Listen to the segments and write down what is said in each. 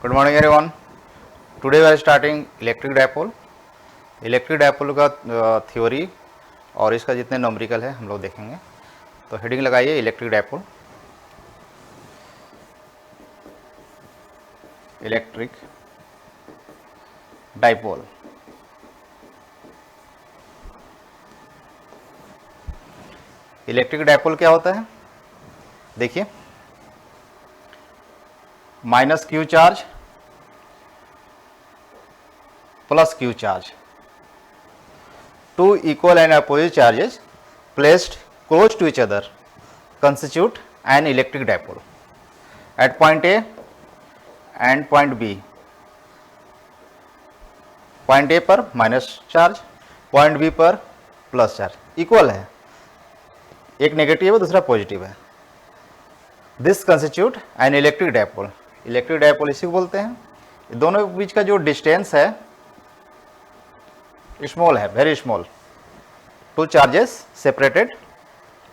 Good morning everyone. Today we are starting electric dipole. Electric dipole का theory और इसका जितने नॉमरिकल है हम लोग देखेंगे। तो हेडिंग लगाइए electric dipole. Electric dipole electric dipole क्या होता है? देखिए, minus Q charge plus Q charge, two equal and opposite charges placed close to each other constitute an electric dipole at point A and point B. Point A पर minus charge, point B पर plus charge, equal है, एक negative है दूसरा positive है। This constitute an electric dipole. Electric dipole इसी को बोलते हैं। दोनों के बीच का जो डिस्टेंस है स्मॉल है, very small. Two charges separated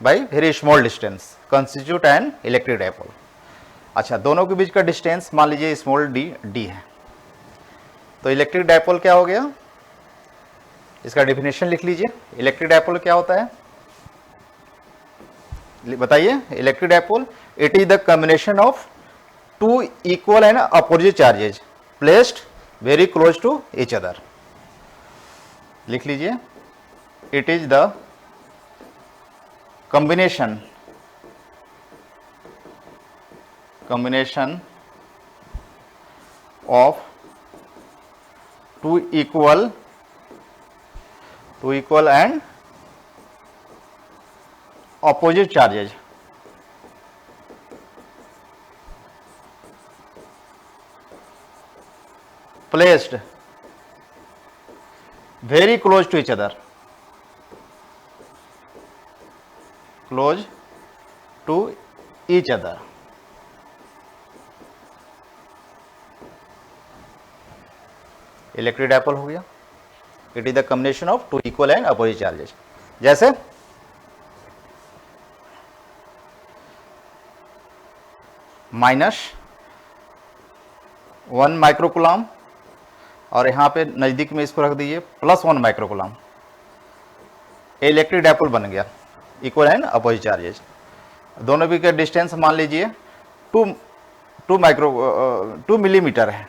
by very small distance constitute an electric dipole. अच्छा, दोनों के बीच का डिस्टेंस मान लीजिए स्मॉल डी है, तो इलेक्ट्रिक डायपोल क्या हो गया? इसका डेफिनेशन लिख लीजिए। इलेक्ट्रिक डायपोल क्या होता है बताइए? Electric dipole, it is the combination of two equal and opposite charges placed very close to each other. लिख लीजिए, it is the combination of two equal and opposite charges placed very close to each other, close to each other। Electric dipole हो गया। It is the combination of two equal and opposite charges. जैसे -1 microcoulomb और यहां पे नजदीक में इसको रख दीजिए +1 माइक्रोकुलाम। इलेक्ट्रिक डायपोल बन गया, इक्वल एंड अपोजिट चार्जेस। दोनों भी का डिस्टेंस मान लीजिए 2 मिलीमीटर है।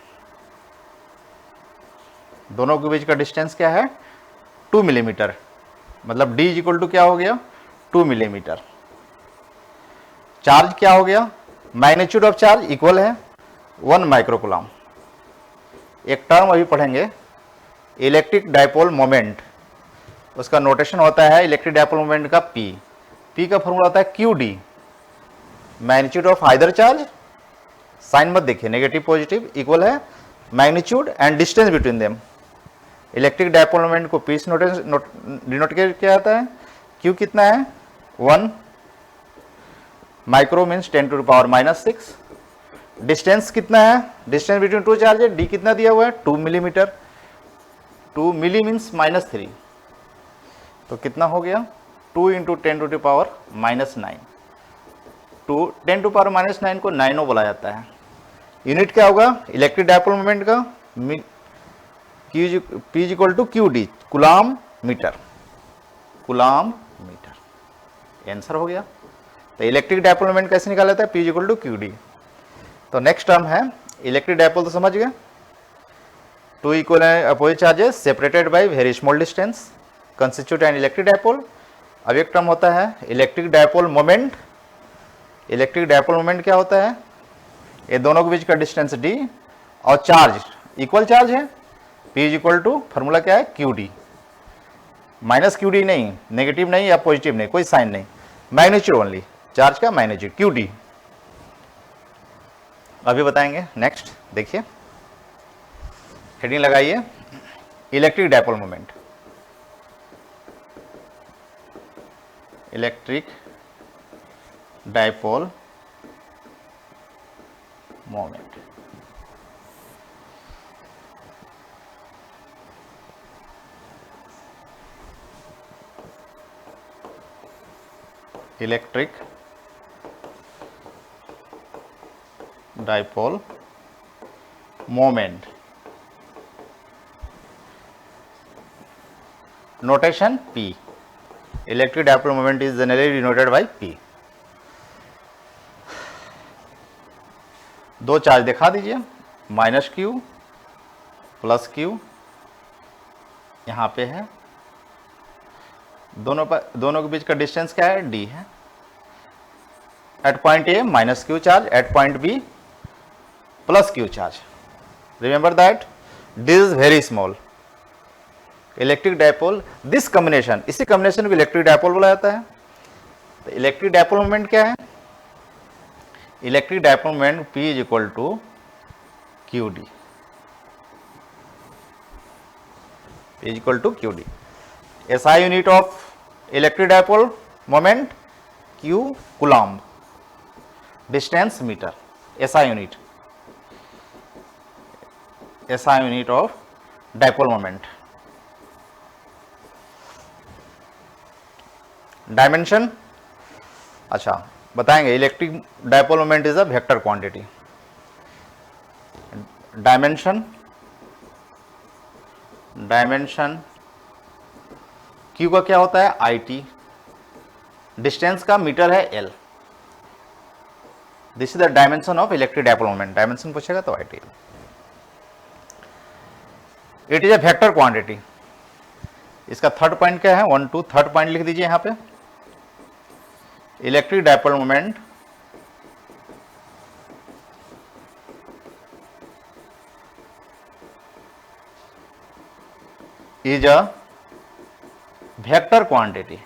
दोनों के बीच का डिस्टेंस क्या है? 2 मिलीमीटर। मतलब D इक्वल टू क्या हो गया? 2 मिलीमीटर। चार्ज क्या हो गया? मैग्नीट्यूड ऑफ चार्ज इक्वल है 1 माइक्रोकुलाम। एक टर्म अभी पढ़ेंगे, इलेक्ट्रिक डायपोल मोमेंट। उसका नोटेशन होता है इलेक्ट्रिक डायपोल मोमेंट का P का फॉर्मूला होता है QD, magnitude of either charge. Sign मत देखिए, नेगेटिव पॉजिटिव, इक्वल है magnitude and distance between them. Electric dipole moment को P से डिनोट किया जाता है। Q कितना है? 1 माइक्रो मीन्स 10⁻⁻⁶। डिस्टेंस कितना है? Distance between two charge D कितना दिया हुआ है? 2 मिलीमीटर। 2 मिली मीन्स -3, तो कितना हो गया? 2 × 10⁻⁻⁹। 10⁻⁹ को 9 बोला जाता है। यूनिट क्या होगा इलेक्ट्रिक डायपोल मोमेंट का? P equal to QD, coulomb metre. Coulomb metre answer हो गया। तो इलेक्ट्रिक डायपोल मोमेंट कैसे निकाला जाता है? P equal to QD। तो नेक्स्ट टर्म है इलेक्ट्रिक डायपोल, तो समझ गए। Two equal and opposite charges separated by very small distance constitute an electric dipole. अब एक टर्म होता है electric dipole moment. Electric dipole moment क्या होता है? ये दोनों के बीच का डिस्टेंस D और चार्ज इक्वल चार्ज है। P इक्वल टू फॉर्मूला क्या है? QD। -QD नहीं, नेगेटिव नहीं या पॉजिटिव नहीं, कोई साइन नहीं, मैग्नीट्यूड ओनली, चार्ज का मैग्नीट्यूड QD। अभी बताएंगे। नेक्स्ट देखिए, हेडिंग लगाइए electric dipole moment. Electric dipole moment. Electric dipole moment, notation P, electric dipole moment is generally denoted by P। दो चार्ज दिखा दीजिए, माइनस Q प्लस Q यहां पे है, दोनों के बीच का डिस्टेंस क्या है, D है। At point A minus Q charge, at point B plus Q charge. Remember that this is very small. Electric dipole, this combination, इसी कॉम्बिनेशन को इलेक्ट्रिक डायपोल बोला जाता है। तो इलेक्ट्रिक डायपोल मोमेंट क्या है, electric dipole moment P is equal to QD, is equal to QD। SI unit of electric dipole moment Q coulomb, distance metre, SI unit, SI unit of dipole moment. Dimension, अच्छा बताएंगे, electric dipole moment is a vector quantity. Dimension, dimension Q का क्या होता है, IT, distance का metre है L। This is the dimension of electric dipole moment. Dimension पूछेगा तो IT। It is a vector quantity. इसका थर्ड पॉइंट क्या है, 1 2 थर्ड पॉइंट लिख दीजिए यहां पे, electric dipole moment is a vector quantity.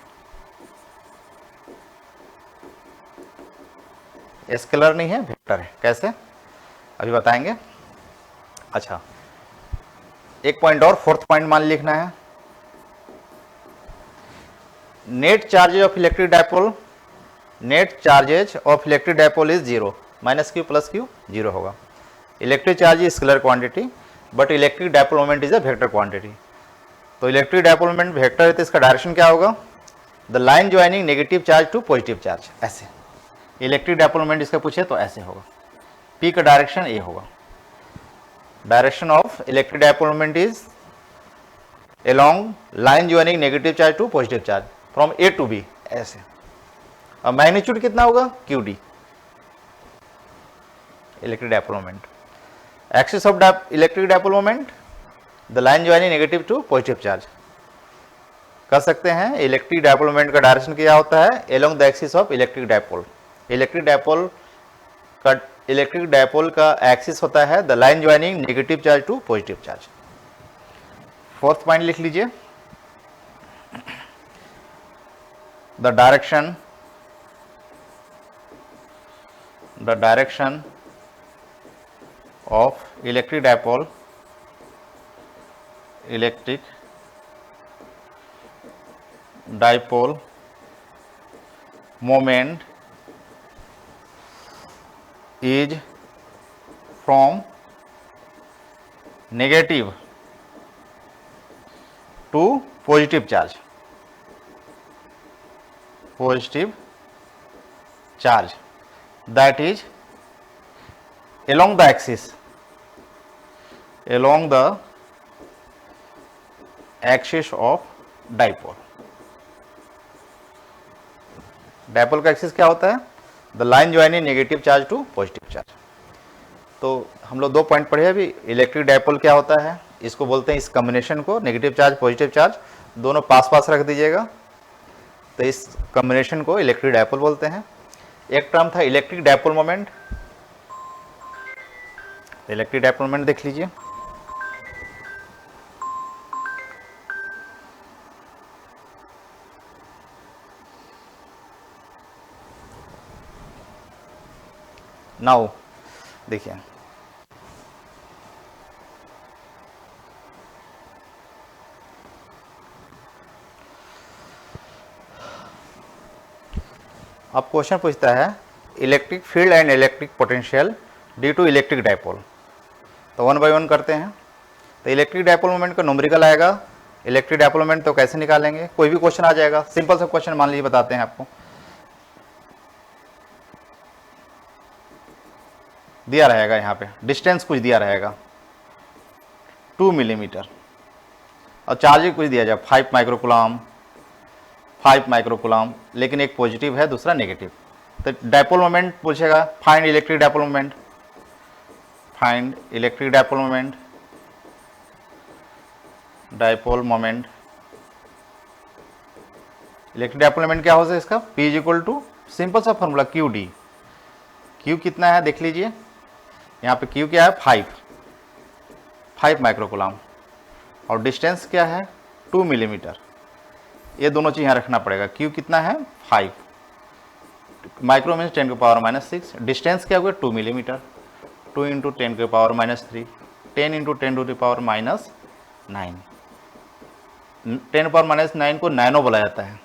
Scalar नहीं है, वेक्टर है। कैसे, अभी बताएंगे। अच्छा, एक पॉइंट और, फोर्थ पॉइंट मान लिखना है, net charges of electric dipole, net charges of electric dipole is zero, minus Q plus Q zero होगा। Electric charge is scalar quantity, but electric dipole moment is a vector quantity. तो electric dipole moment vector है तो इसका direction क्या होगा, the line joining negative charge to positive charge, ऐसे। Electric dipole moment इसका पूछे तो ऐसे होगा, P का डायरेक्शन ए होगा। Direction of electric dipole moment is along line joining negative charge to positive charge from A to B, ऐसे। और मैग्नीट्यूड कितना होगा, QD, electric dipole moment. Axis of electric dipole moment, the line joining negative to positive charge. कर सकते हैं, electric dipole moment का direction क्या होता है, along the axis of electric dipole. Electric dipole का एक्सिस होता है the line joining negative charge to positive charge. Fourth point लिख लीजिए, the direction of electric dipole moment is from negative to positive charge, that is along the axis of dipole। Dipole का axis क्या होता है, the line joining negative charge to positive charge. तो हम लोग दो पॉइंट पढ़े अभी, इलेक्ट्रिक डायपोल क्या होता है, इसको बोलते हैं, इस कॉम्बिनेशन को नेगेटिव चार्ज पॉजिटिव चार्ज दोनों पास पास रख दीजिएगा, तो इस कॉम्बिनेशन को इलेक्ट्रिक डायपोल बोलते हैं। एक टर्म था electric dipole moment, electric dipole moment देख लीजिए, नाउ देखिए, अब क्वेश्चन पूछता है electric field and electric potential due to electric dipole. तो वन बाय वन करते हैं। तो इलेक्ट्रिक डायपोल मोमेंट का न्यूमेरिकल आएगा, इलेक्ट्रिक डायपोल मोमेंट तो कैसे निकालेंगे, कोई भी क्वेश्चन आ जाएगा, सिंपल सा क्वेश्चन मान लीजिए बताते हैं आपको। दिया रहेगा यहाँ पे डिस्टेंस कुछ दिया रहेगा, 2 मिलीमीटर, और चार्ज कुछ दिया जाए 5 माइक्रोकुलाम, 5 माइक्रोकुलाम, लेकिन एक पॉजिटिव है दूसरा नेगेटिव। तो डायपोल मोमेंट पूछेगा, find electric dipole moment, find electric dipole moment, dipole moment. Electric dipole moment क्या हो सकता है इसका, P is equal to simple सा फॉर्मूला क्यू डी। क्यू कितना है देख लीजिए, यहाँ पे क्यू क्या है 5 माइक्रोकुलाम, और डिस्टेंस क्या है 2 मिलीमीटर। ये दोनों चीज़ यहाँ रखना पड़ेगा। क्यू कितना है 5, माइक्रो मीन्स 10 की पावर -6, डिस्टेंस क्या हुआ 2 मिलीमीटर, 2 इंटू 10 की power -3, 10 into 10 to the power -9, 10 power -9 को नैनो बोला जाता है।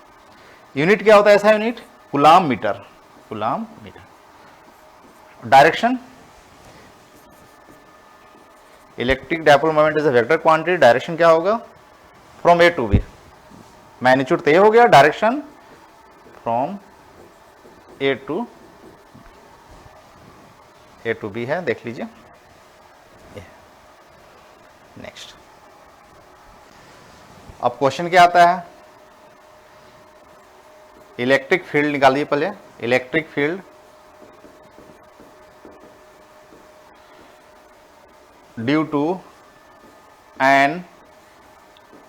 यूनिट क्या होता है ऐसा unit, coulomb metre, coulomb metre. Direction, electric dipole moment is a vector quantity, direction क्या होगा from A to B, magnitude तो ये हो गया, direction from A to B है, देख लीजिए। नेक्स्ट, अब क्वेश्चन क्या आता है, इलेक्ट्रिक फील्ड निकालिए पहले। Electric field due to an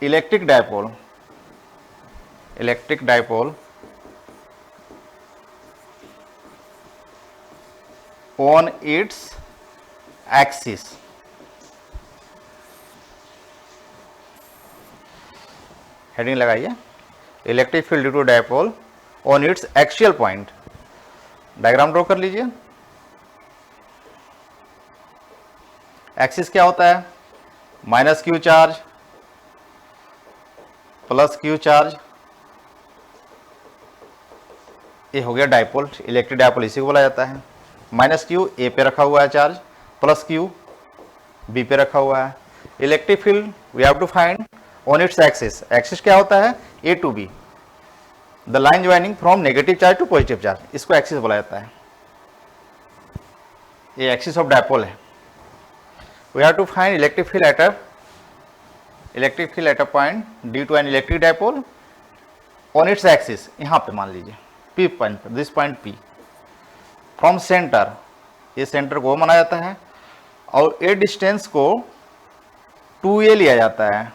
electric dipole, electric dipole on its axis, heading लगाइए, electric field due to dipole on its axial point. Diagram draw कर लीजिए। एक्सिस क्या होता है, minus Q charge plus Q charge, ये हो गया dipole, electric dipole इसी को बोला जाता है। माइनस क्यू ए पे रखा हुआ है चार्ज, प्लस क्यू बी पे रखा हुआ है। Electric field we have to find on its axis, axis क्या होता है A to B, the line joining from negative charge to positive charge, इसको एक्सिस बोला जाता है। ये एक्सिस ऑफ डायपोल है। We have to find electric field at a point due to an electric dipole on its axis, यहाँ पे मान लीजिए P point, this point P, from centre, ये सेंटर को माना जाता है, और ए डिस्टेंस को 2a लिया जाता है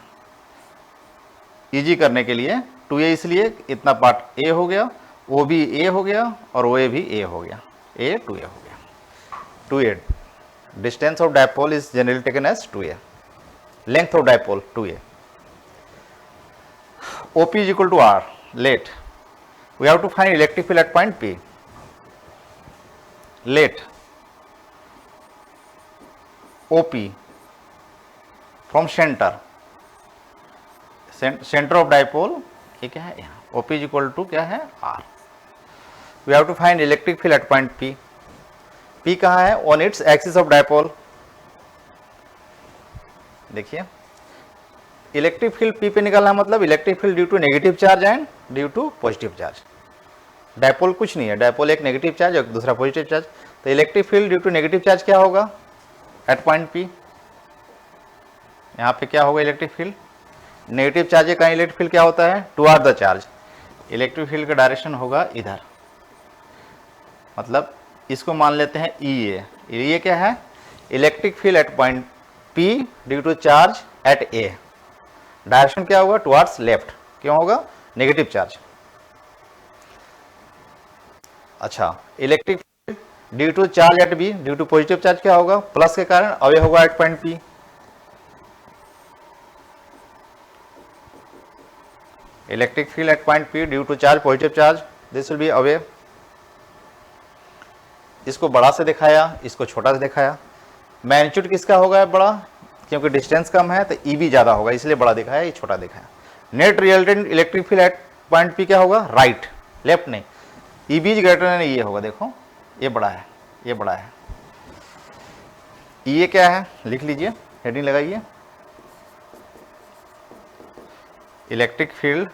इजी करने के लिए। 2a इसलिए इतना पार्ट a हो गया, ओ भी a हो गया, और ओ ए भी a हो गया, a 2a हो गया। 2a distance of dipole is generally taken as 2a, length of dipole 2a। OP is equal to R, let we have to find electric field at point P। Let OP from centre, centre of dipole ये क्या है यहाँ, OP is equal to क्या है R। We have to find electric field at point P। P कहाँ है, on its axis of dipole. देखिए electric field P पे निकालना मतलब electric field due to negative charge and due to positive charge. Dipole कुछ नहीं है, dipole एक नेगेटिव चार्ज और दूसरा पॉजिटिव चार्ज, तो electric field due to negative charge क्या होगा एट पॉइंट P। यहाँ पे क्या होगा इलेक्ट्रिक फील्ड, नेगेटिव चार्ज का इलेक्ट्रिक फील्ड क्या होता है toward the charge, electric field का डायरेक्शन होगा इधर, मतलब इसको मान लेते हैं EA। ये क्या है, electric field at point P due to charge at A, direction क्या होगा टुवर्ड्स लेफ्ट, क्यों होगा नेगेटिव चार्ज। अच्छा, electric field due to charge at B due to positive charge क्या होगा, प्लस के कारण अवे होगा at point P। Electric field at point P due to charge positive charge, this will be away. इसको बड़ा से दिखाया, इसको छोटा से दिखाया। मैग्नीट्यूड किसका होगा बड़ा, क्योंकि डिस्टेंस कम है तो EB ज़्यादा होगा इसलिए बड़ा दिखाया, ये छोटा दिखाया। Net resultant electric field at point P क्या होगा, राइट, लेफ्ट नहीं, EB इज ग्रेटर देन ये होगा, देखो ये बड़ा है, ये बड़ा है। ये क्या है लिख लीजिए, हेडिंग लगाइए, electric field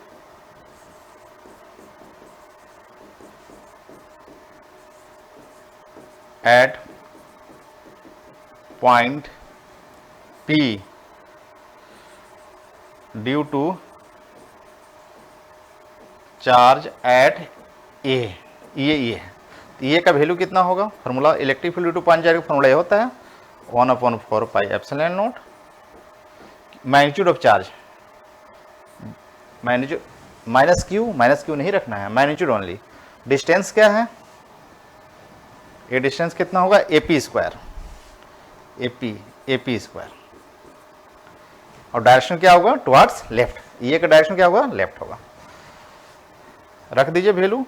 at point P due to charge at A, ये है। ये का वैल्यू कितना होगा? Formula electric field due to point charge का फार्मूला ये होता है 1/4 pi epsilon nought magnitude of charge, magnitude minus Q नहीं रखना है, मैग्नीट्यूड ओनली। डिस्टेंस क्या है? ये डिस्टेंस कितना होगा? AP square, AP square. और डायरेक्शन क्या होगा? Towards left. ये का डायरेक्शन क्या होगा? लेफ्ट होगा। रख दीजिए value.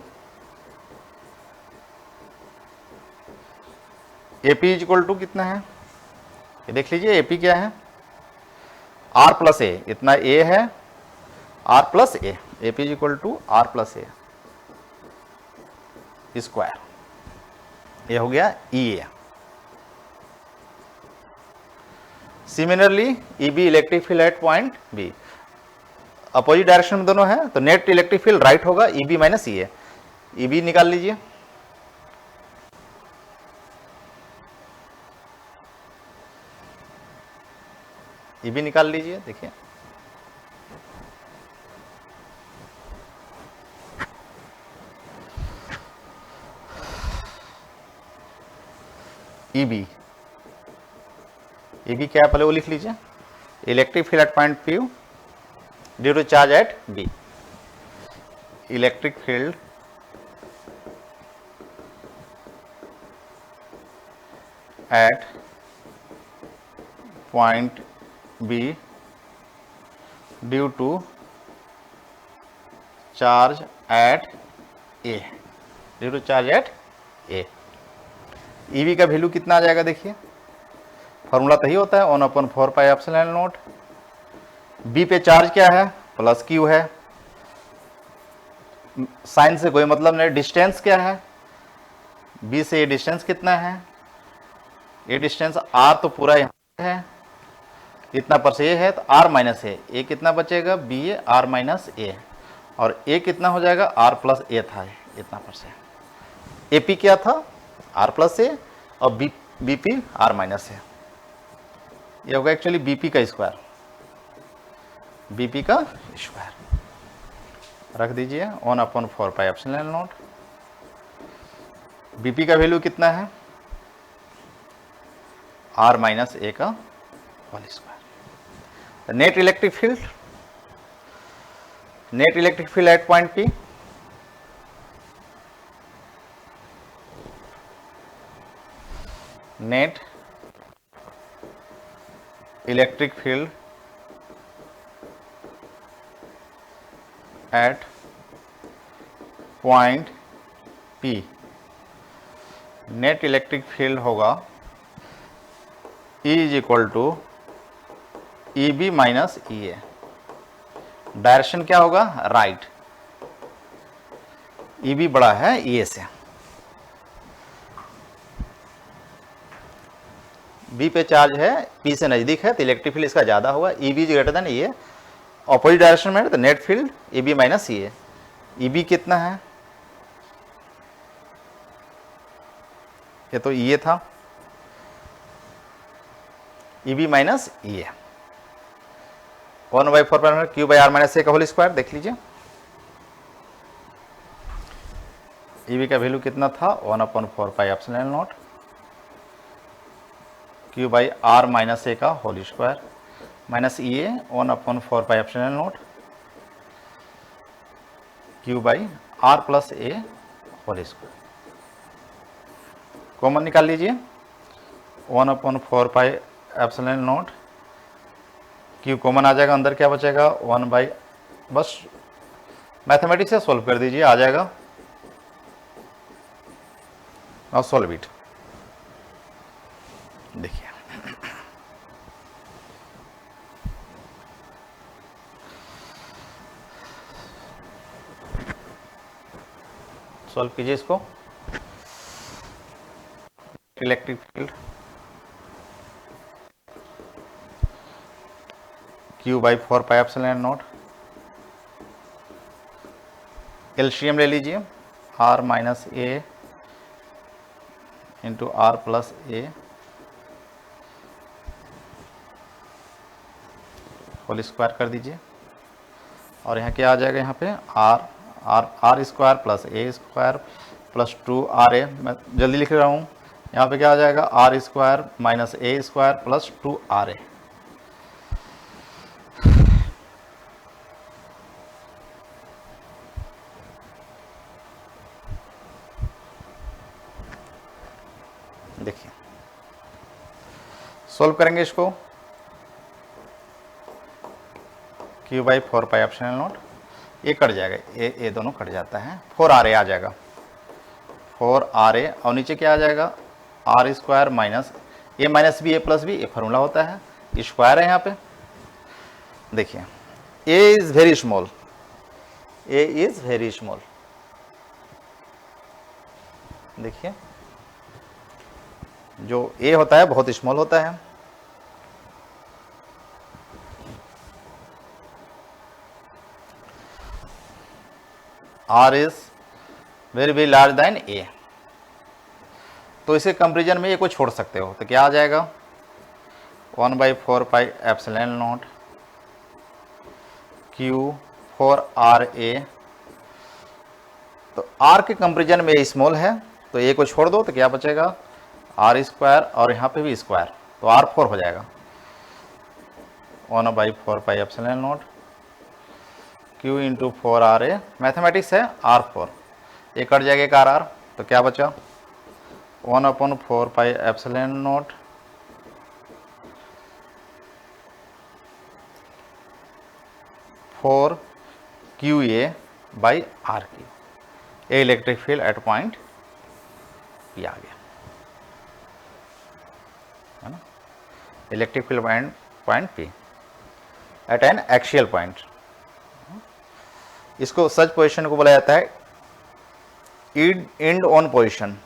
AP is equal to कितना है? ये देख लीजिए एपी क्या है? आर प्लस ए, इतना ए है, R plus A, AP is equal to R plus A square. ये हो गया E A. Similarly E B electric field at point B, opposite direction में दोनों है, तो नेट इलेक्ट्रिक फील्ड राइट होगा E B minus E A. E B निकाल लीजिए। ई बी निकाल लीजिए, देखिए ई बी क्या है पहले वो लिख लीजिए। Electric field at point P due to charge at B, electric field at point B due to charge at A, due to charge at A. EB का वैल्यू कितना आ जाएगा? देखिए फॉर्मूला तो ही होता है 1/4 पाई एप्सिलॉन नॉट। बी पे charge क्या है? प्लस क्यू है, साइन से कोई मतलब नहीं। डिस्टेंस क्या है? बी से ये डिस्टेंस कितना है? ये डिस्टेंस आर तो पूरा यहाँ है, इतना पर से ये है, तो आर माइनस ए कितना बचेगा? बी ए आर माइनस ए, और ए कितना हो जाएगा? आर प्लस ए था, इतना पर से। ए पी क्या था? आर प्लस ए, और B P R minus A. ये होगा एक्चुअली बीपी का स्क्वायर, बीपी का स्क्वायर। रख दीजिए 1/4 पाई एप्सिलॉन नॉट। बीपी का वैल्यू कितना है? आर माइनस ए का whole square. Net electric field at point P, net electric field at point P, net electric field होगा E is equal to E B minus E A. Direction क्या होगा? Right. E B बड़ा है ई ए से। B पे charge है, P से नजदीक है, तो इलेक्ट्रिक फील्ड इसका ज्यादा होगा। E B greater than E A, opposite direction में है तो net field E B minus E A. E B कितना है? ये तो ई ए था, E B minus E A. 1/4 Q by R minus A का होल स्क्वायर। देख लीजिए ई बी का वैल्यू कितना था? 1/4 pi epsilon nought Q by R minus A का whole square minus E A 1/4 pi epsilon nought Q by R plus A whole square. Common निकाल लीजिए 1/4 pi epsilon nought, Q common आ जाएगा, अंदर क्या बचेगा? 1 बाई, बस मैथमेटिक्स से सॉल्व कर दीजिए, आ जाएगा। Now solve it. देखिए सॉल्व कीजिए इसको। Electric field Q by 4 pi epsilon naught, LCM ले लीजिए, R minus A into R plus A whole square कर दीजिए। और यहाँ क्या आ जाएगा, यहाँ पे R square plus A square plus 2RA, मैं जल्दी लिख रहा हूँ। यहाँ पे क्या आ जाएगा, R square minus A square plus 2RA। देखिए सोल्व करेंगे इसको, Q by 4 pi epsilon naught, ये कट जाएगा, ये दोनों कट जाता है, 4RA आ जाएगा, 4RA, और नीचे क्या आ जाएगा, R square minus A minus B, A plus B, ये फॉर्मूला होता है, स्क्वायर है यहाँ पे। देखिए A is very small, A is very small, देखिए जो ए होता है बहुत स्मॉल होता है। R is very very large than A, तो इसे कंपेरिजन में ये को छोड़ सकते हो, तो क्या आ जाएगा, 1/4 pi epsilon not Q 4RA। तो R के कंपेरिजन में ये स्मॉल है, तो ए को छोड़ दो तो क्या बचेगा, आर स्क्वायर, और यहाँ पे भी स्क्वायर, तो R4 हो जाएगा, 1/4 pi epsilon not Q into 4RA, mathematics है, R4, ये कट जाएगा एक R, तो क्या बचा, 1/4 pi epsilon nought four QA by RQ, ये electric field at point P आ गया, है ना, electric field point P at an axial point. इसको सच पोजीशन को बोला जाता है end on position,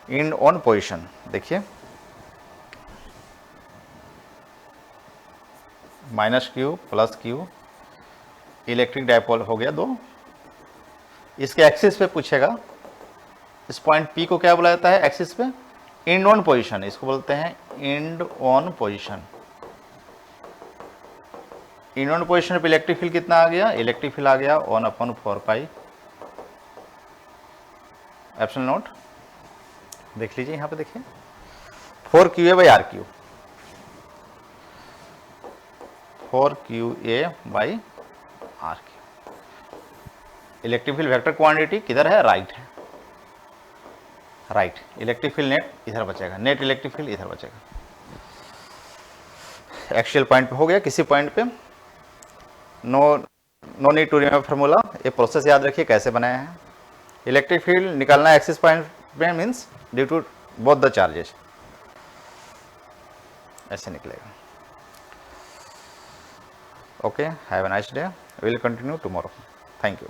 end on position. देखिए minus Q plus Q, electric dipole हो गया 2, इसके एक्सिस पे पूछेगा, इस पॉइंट P को क्या बोला जाता है एक्सिस पे, इंड ऑन पोजीशन, इसको बोलते हैं end on position. End on position पे इलेक्ट्रिक फील्ड कितना आ गया, इलेक्ट्रिक फील्ड आ गया 1/4 पाई एप्सिलॉन नॉट, देख लीजिए यहाँ पे देखिए 4QA by RQ, 4QA by RQ। Electric field vector quantity किधर है, राइट है, राइट, इलेक्ट्रिक फील्ड नेट इधर बचेगा, नेट इलेक्ट्रिक फील्ड इधर बचेगा। एक्सियल पॉइंट पे हो गया, किसी पॉइंट पे, no need to remember formula, ये प्रोसेस याद रखिए कैसे बनाया है। इलेक्ट्रिक फील्ड निकालना एक्सिस पॉइंट पे means due to both the charges, ऐसे निकलेगा। Okay, have a nice day, will continue tomorrow, thank you.